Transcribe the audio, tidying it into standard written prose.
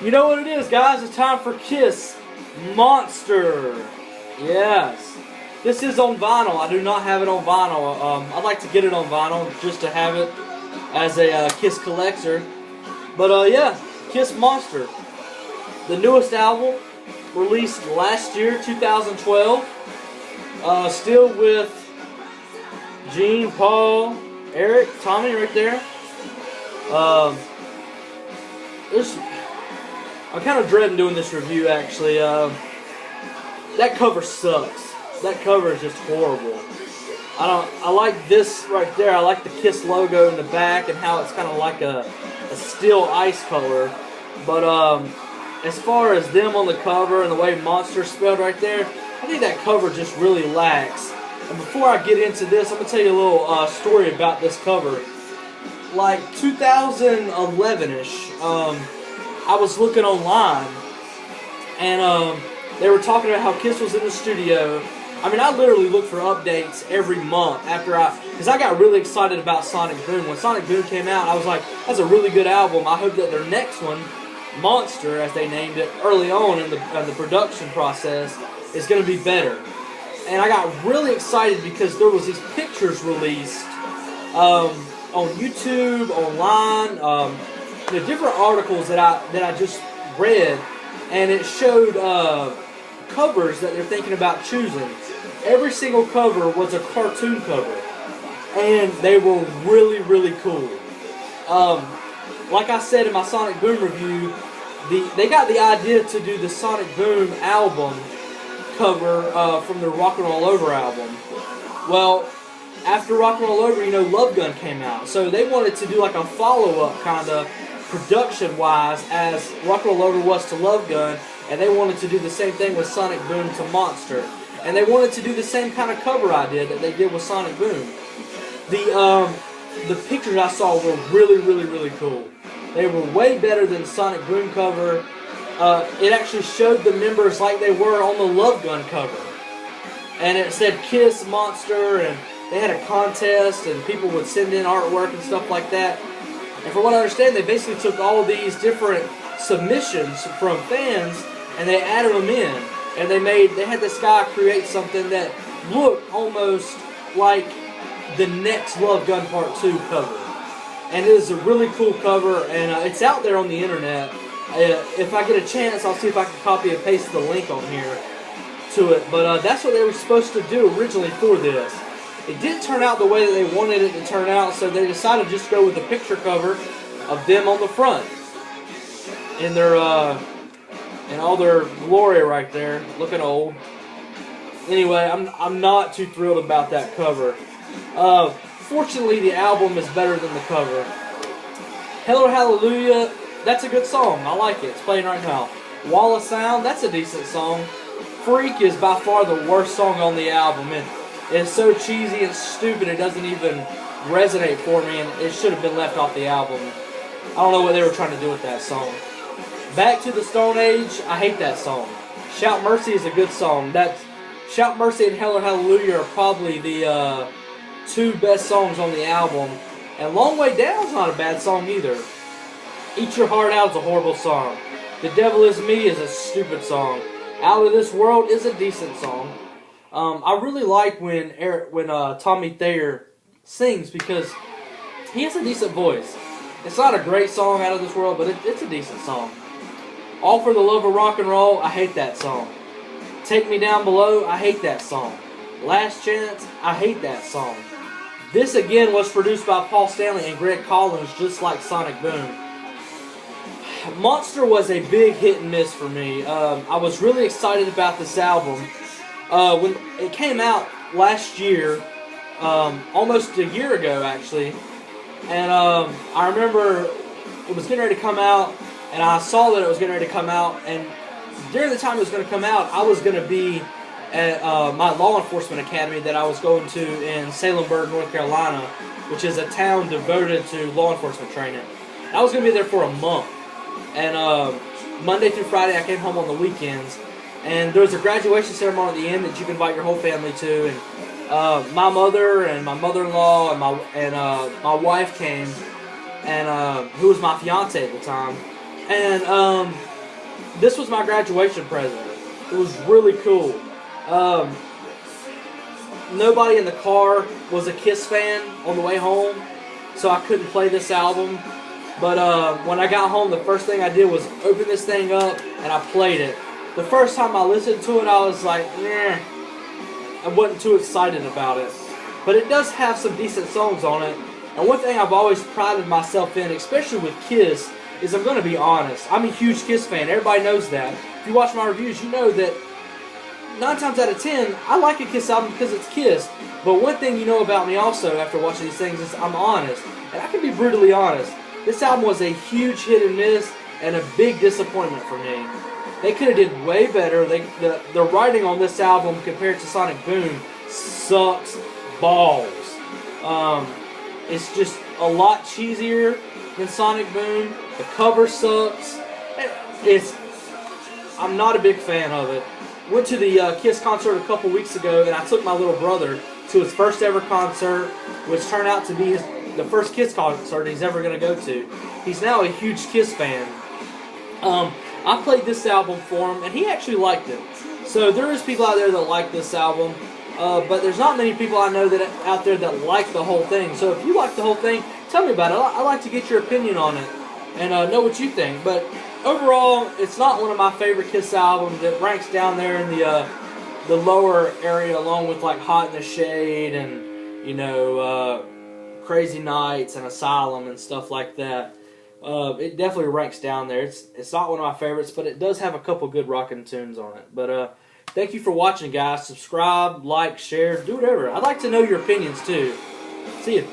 You know what it is, guys? It's time for Kiss Monster. Yes. This is on vinyl. I do not have it on vinyl. I'd like to get it on vinyl just to have it as a Kiss collector. But yeah, Kiss Monster. The newest album, released last year, 2012. Still with Gene, Paul, Eric, Tommy right there. I'm kind of dreading doing this review, actually. That cover sucks. That cover is just horrible. I like this right there. I like the Kiss logo in the back and how it's kind of like a steel ice color. But as far as them on the cover and the way Monster spelled right there, I think that cover just really lacks. And before I get into this, I'm going to tell you a little story about this cover. Like 2011-ish, I was looking online, and they were talking about how Kiss was in the studio. I mean, I literally looked for updates every month because I got really excited about Sonic Boom. When Sonic Boom came out, I was like, that's a really good album. I hope that their next one, Monster, as they named it early on in the production process, is going to be better. And I got really excited because there was these pictures released on YouTube, online, different articles that I just read, and it showed covers that they're thinking about choosing. Every single cover was a cartoon cover, and they were really, really cool. Like I said in my Sonic Boom review, they got the idea to do the Sonic Boom album cover from the Rock and Roll Over album. Well, after Rock and Roll Over, Love Gun came out, so they wanted to do like a follow-up kind of production-wise as Rock and Roll Over was to Love Gun, and they wanted to do the same thing with Sonic Boom to Monster. And they wanted to do the same kind of cover idea that they did with Sonic Boom. The pictures I saw were really, really, really cool. They were way better than the Sonic Boom cover. It actually showed the members like they were on the Love Gun cover. And it said Kiss Monster, and they had a contest, and people would send in artwork and stuff like that. And from what I understand, they basically took all these different submissions from fans and they added them in. And they had this guy create something that looked almost like the next Love Gun Part 2 cover. And it is a really cool cover, and it's out there on the internet. If I get a chance, I'll see if I can copy and paste the link on here to it. But that's what they were supposed to do originally for this. It didn't turn out the way that they wanted it to turn out, so they decided to just go with the picture cover of them on the front in their in all their glory right there, looking old. Anyway, I'm not too thrilled about that cover. Fortunately, the album is better than the cover. Hello Hallelujah, that's a good song. I like it. It's playing right now. Wall of Sound, that's a decent song. Freak is by far the worst song on the album. It's so cheesy and stupid it doesn't even resonate for me, and it should have been left off the album. I don't know what they were trying to do with that song. Back to the Stone Age, I hate that song. Shout Mercy is a good song. Shout Mercy and Hello Hallelujah are probably the two best songs on the album. And Long Way Down is not a bad song either. Eat Your Heart Out is a horrible song. The Devil Is Me is a stupid song. Out of This World is a decent song. I really like when Tommy Thayer sings because he has a decent voice. It's not a great song, Out of This World, but it's a decent song. All for the Love of Rock and Roll, I hate that song. Take Me Down Below, I hate that song. Last Chance, I hate that song. This again was produced by Paul Stanley and Greg Collins, just like Sonic Boom. Monster was a big hit and miss for me. I was really excited about this album. When it came out last year, almost a year ago actually, and I remember it was getting ready to come out, and I saw that it was getting ready to come out, and during the time it was going to come out, I was going to be at my law enforcement academy that I was going to in Salemburg, North Carolina, which is a town devoted to law enforcement training. I was going to be there for a month, and Monday through Friday I came home on the weekends. And there was a graduation ceremony at the end that you can invite your whole family to, and my mother and my mother-in-law and my wife came, and who was my fiance at the time, and this was my graduation present. It was really cool. Nobody in the car was a Kiss fan on the way home, so I couldn't play this album. But when I got home, the first thing I did was open this thing up and I played it. The first time I listened to it, I was like, eh. I wasn't too excited about it. But it does have some decent songs on it. And one thing I've always prided myself in, especially with Kiss, is I'm going to be honest. I'm a huge Kiss fan. Everybody knows that. If you watch my reviews, you know that 9 times out of 10, I like a Kiss album because it's Kiss. But one thing you know about me also after watching these things is I'm honest. And I can be brutally honest. This album was a huge hit and miss and a big disappointment for me. They could have did way better. The writing on this album compared to Sonic Boom sucks balls. It's just a lot cheesier than Sonic Boom. The cover sucks. I'm not a big fan of it. Went to the Kiss concert a couple weeks ago, and I took my little brother to his first ever concert, which turned out to be the first Kiss concert he's ever going to go to. He's now a huge Kiss fan. I played this album for him, and he actually liked it. So there is people out there that like this album, but there's not many people I know out there that like the whole thing. So if you like the whole thing, tell me about it. I'd like to get your opinion on it and know what you think. But overall, it's not one of my favorite Kiss albums. It ranks down there in the lower area, along with like Hot in the Shade and Crazy Nights and Asylum and stuff like that. It definitely ranks down there. It's not one of my favorites, but it does have a couple good rockin' tunes on it. But thank you for watching, guys. Subscribe, like, share, do whatever. I'd like to know your opinions too. See you.